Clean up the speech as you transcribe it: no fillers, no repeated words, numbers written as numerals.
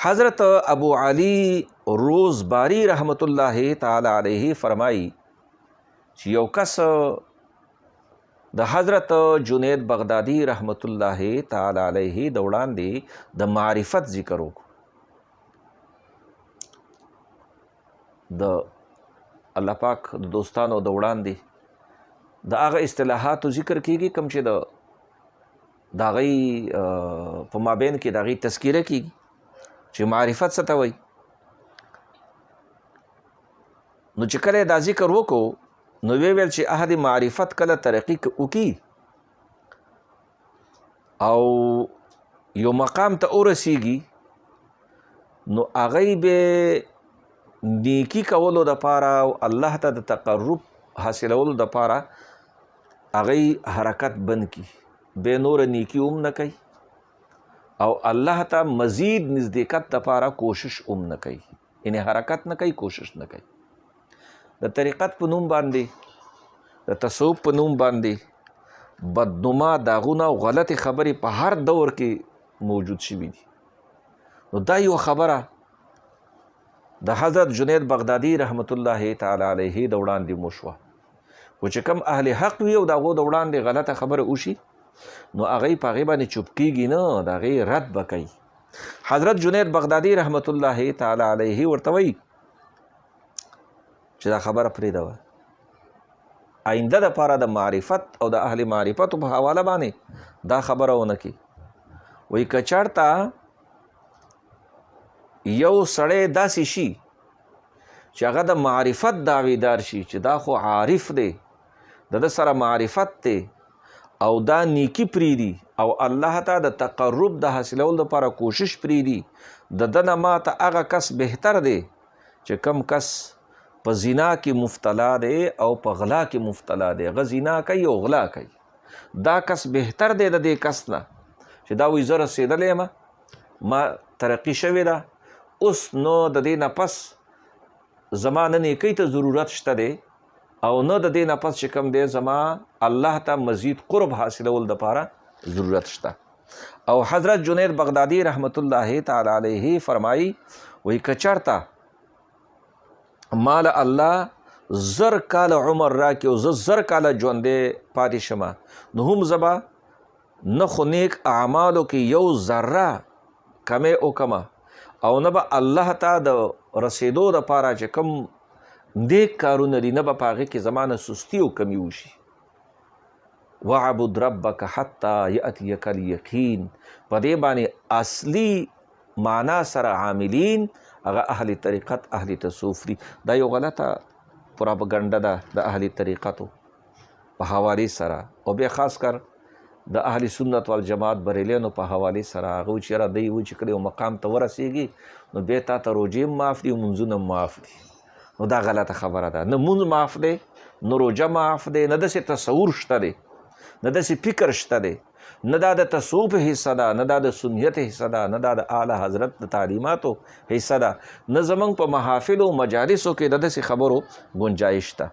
حضرت ابو علی روزباری رحمت الله تعالی علیه فرمایي چې یو کس د حضرت جنید بغدادي رحمت الله تعالی علیه د وړاندې د معرفت ذکر وکړو، د الله پاک د دوستانو د وړاندې د هغه اصطلاحاتو ذکر کیږي کوم چې د هغې په مابین کې د هغې تذکیره کیږي چې معرفت څه ته وایي. نو چې کله دا ذکر وکړو نو ویل چې احد معرفت کله ترقی وکړي او یو مقام ته ورسیږي نو هغې به نیکی کولو دپاره او الله ته د تقرب حاصلولو دپاره هغې حرکت بند کړي، بې نوره نیکي هم نه کوي او الله ته مزید نزدېکت دپاره کوشش هم نه کوي، یعنې حرکت نه کوي، کوشش نه کوي. د طریقت په نوم باندې، د تصوف په نوم باندې بدنما داغونه او غلطې خبرې په هر دور کې موجود شوي دي. نو دا یو خبره د حضرت جنید بغدادي رحمت الله تعالی علیه د وړاندې مو شوه، خو چې کوم اهل حق وي او د هغو د وړاندې غلطه خبره وشي نو هغې په هغې باندې چوپ کیږي نه، د هغې رد به کوي. حضرت جنید بغدادي رحمت الله تعالی علیه ورته وایي چې دا خبره پرېږدوه، آینده دپاره د معرفت او د اهل معرفتو په حواله باندې دا خبره ونه کړي. وایي که چېرته یو سړی داسې شي چې هغه د معرفت دعویدار شي چې دا خو عارف دی، د ده سره معرفت دی او دا نیکی پریدي او الله ته د تقرب د حاصلولو لپاره کوشش پریدي، د ده نه ماته هغه کس بهتر دی چې کم کس په زنا کې مفتلا دی او په غلا کې مفتلا دی، هغه زنا کوي او غلا کوي. دا کس بهتر دی د دې کس نه چې دا وایي زه رسېدلی یم، ما ترقي شوې ده، اوس نو د دې نه پس زما نه نیکۍ ته ضرورت شته دی او نه د دې نه پس چې کوم دی زما الله ته مزید قرب حاصلول دپاره ضرورت شته. او حضرت جنید بغدادي رحمت الله تعالی علیه فرمایي وایي که چېرته مال الله 1000 کاله عمر راکړي او زه 1000 کاله ژوندی پاتې شمه نو هم زه به نه خو نیک اعمالو کې یو ذره کمی وکمه او نه به الله ته د رسېدو دپاره چې کوم نیک کارونه دي نه به په هغې کې زما نه سستي او کمی وشي. وعبد ربک حتی یأتیک الیقین، په دې باندې اصلي معنا سره عاملین هغه اهل طریقت اهل تصوف دي. دا یو غلطه پراپګنډه ده د اهل طریقتو په حوالې سره او بیا خاص کر د اهل سنت والجماعت بریلیانو په حوالې سره هغه وایي چې یاره دی وایي چې کله یو مقام ته ورسېږي نو بیا تا ته روجې هم معاف دي او مونځونه هم معاف دي. نو دا غلطه خبره ده، نه مونځ معاف دی، نه روجه معاف دی، نه داسې تصور شته دی، نه داسې فکر شته دی، نه دا د تصوف حصه ده، نه دا د سنیت حصه ده، نه دا د اعلی حضرت د تعلیماتو حصه ده، نه زموږ په محافلو مجالسو کې د داسې خبرو گنجایش ده.